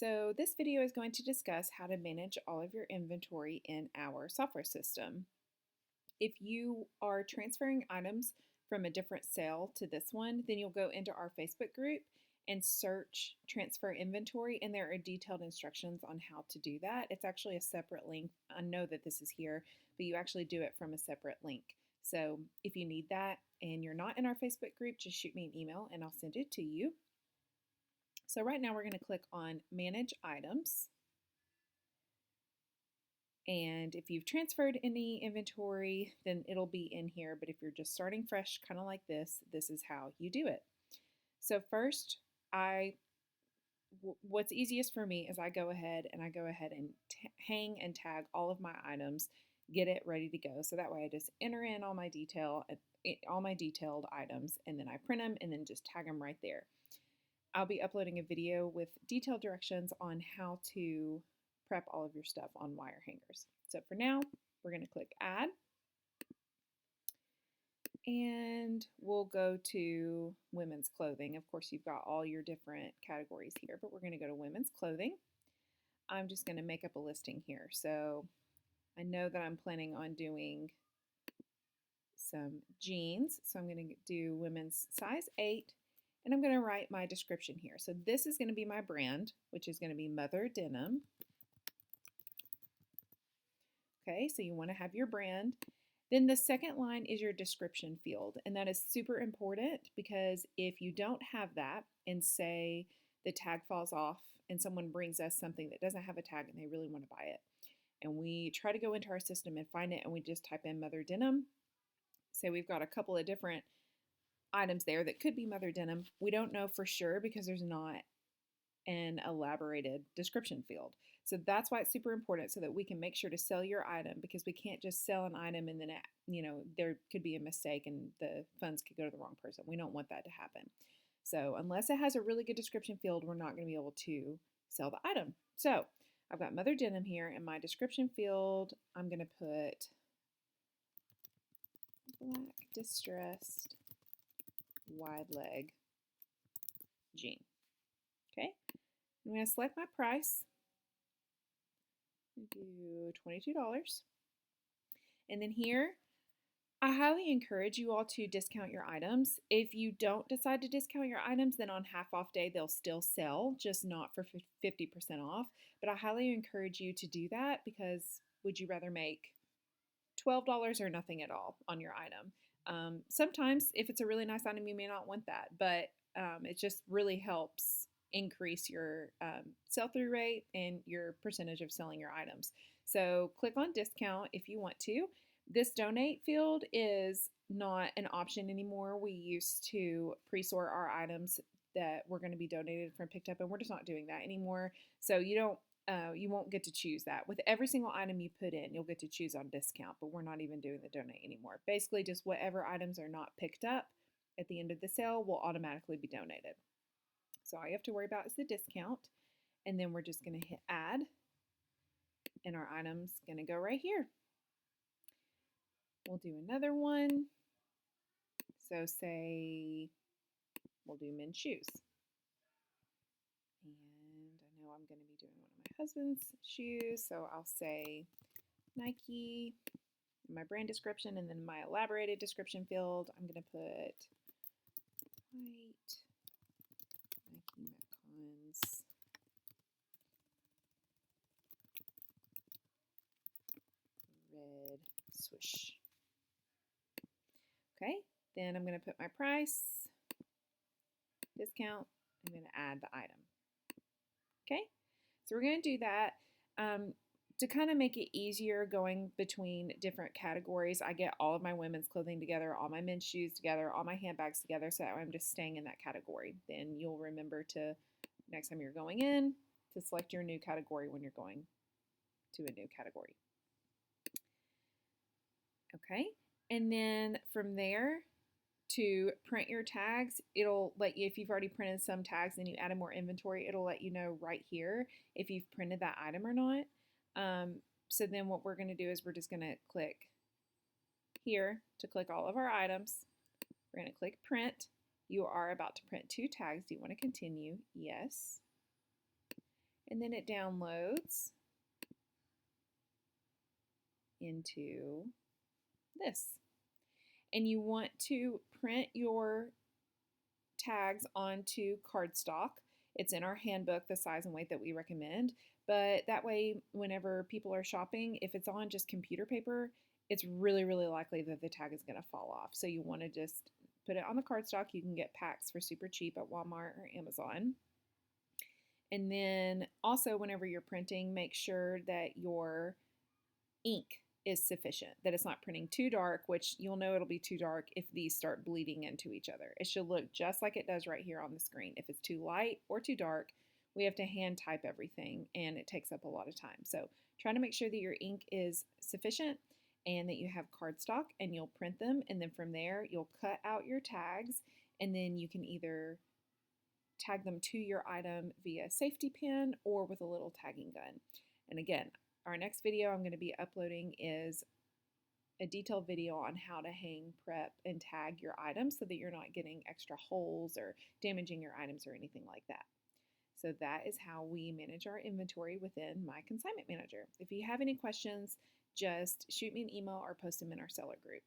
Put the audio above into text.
So this video is going to discuss how to manage all of your inventory in our software system. If you are transferring items from a different sale to this one, then you'll go into our Facebook group and search transfer inventory, and there are detailed instructions on how to do that. It's actually a separate link. I know that this is here, but you actually do it from a separate link. So if you need that and you're not in our Facebook group, just shoot me an email and I'll send it to you. So right now we're going to click on Manage Items. And if you've transferred any inventory, then it'll be in here. But if you're just starting fresh, kind of like this is how you do it. So first, what's easiest for me is I go ahead and hang and tag all of my items, get it ready to go. So that way I just enter in all my detailed items, and then I print them and then just tag them right there. I'll be uploading a video with detailed directions on how to prep all of your stuff on wire hangers. So for now, we're going to click Add. And we'll go to women's clothing. Of course, you've got all your different categories here, but we're going to go to women's clothing. I'm just going to make up a listing here. So I know that I'm planning on doing some jeans. So I'm going to do women's size 8. And I'm going to write my description here. So this is going to be my brand, which is going to be Mother Denim. Okay, so you want to have your brand. Then the second line is your description field, and that is super important because if you don't have that and say the tag falls off and someone brings us something that doesn't have a tag and they really want to buy it, and we try to go into our system and find it and we just type in Mother Denim, say we've got a couple of different items there that could be Mother Denim. We don't know for sure because there's not an elaborated description field. So that's why it's super important so that we can make sure to sell your item, because we can't just sell an item and then there could be a mistake and the funds could go to the wrong person. We don't want that to happen. So unless it has a really good description field, we're not going to be able to sell the item. So I've got Mother Denim here in my description field. I'm going to put black distressed wide leg jean. Okay, I'm going to select my price, do $22. And then here, I highly encourage you all to discount your items. If you don't decide to discount your items, then on half off day, they'll still sell, just not for 50% off. But I highly encourage you to do that because would you rather make $12 or nothing at all on your item? Sometimes if it's a really nice item, you may not want that, but it just really helps increase your sell-through rate and your percentage of selling your items. So click on discount if you want to. This donate field is not an option anymore. We used to pre-sort our items that were going to be donated from picked up, and we're just not doing that anymore. So you won't get to choose that. With every single item you put in, you'll get to choose on discount, but we're not even doing the donate anymore. Basically, just whatever items are not picked up at the end of the sale will automatically be donated. So all you have to worry about is the discount, and then we're just going to hit add, and our item's going to go right here. We'll do another one. So say we'll do men's shoes. And I know I'm going to be doing one of my husband's shoes, so I'll say Nike in my brand description, and then my elaborated description field, I'm going to put white Nike Metcons red swoosh. Okay, then I'm going to put my price, discount, I'm going to add the item. Okay, so we're going to do that. To kind of make it easier going between different categories, I get all of my women's clothing together, all my men's shoes together, all my handbags together, so that way I'm just staying in that category. Then you'll remember to, next time you're going in, to select your new category when you're going to a new category. Okay, and then from there, to print your tags, it'll let you, if you've already printed some tags and you added more inventory, it'll let you know right here if you've printed that item or not. So then what we're going to do is we're just going to click here to click all of our items. We're going to click print. You are about to print 2 tags. Do you want to continue? Yes. and then it downloads into this. And you want to print your tags onto cardstock. It's in our handbook, the size and weight that we recommend, but that way whenever people are shopping, if it's on just computer paper, it's really, really likely that the tag is going to fall off. So you want to just put it on the cardstock. You can get packs for super cheap at Walmart or Amazon. And then also whenever you're printing, make sure that your ink is sufficient, that it's not printing too dark, which you'll know it'll be too dark if these start bleeding into each other. It should look just like it does right here on the screen. If it's too light or too dark, we have to hand type everything and it takes up a lot of time. So try to make sure that your ink is sufficient and that you have cardstock, and you'll print them, and then from there you'll cut out your tags, and then you can either tag them to your item via safety pin or with a little tagging gun. And again, our next video I'm going to be uploading is a detailed video on how to hang, prep, and tag your items so that you're not getting extra holes or damaging your items or anything like that. So that is how we manage our inventory within My Consignment Manager. If you have any questions, just shoot me an email or post them in our seller group.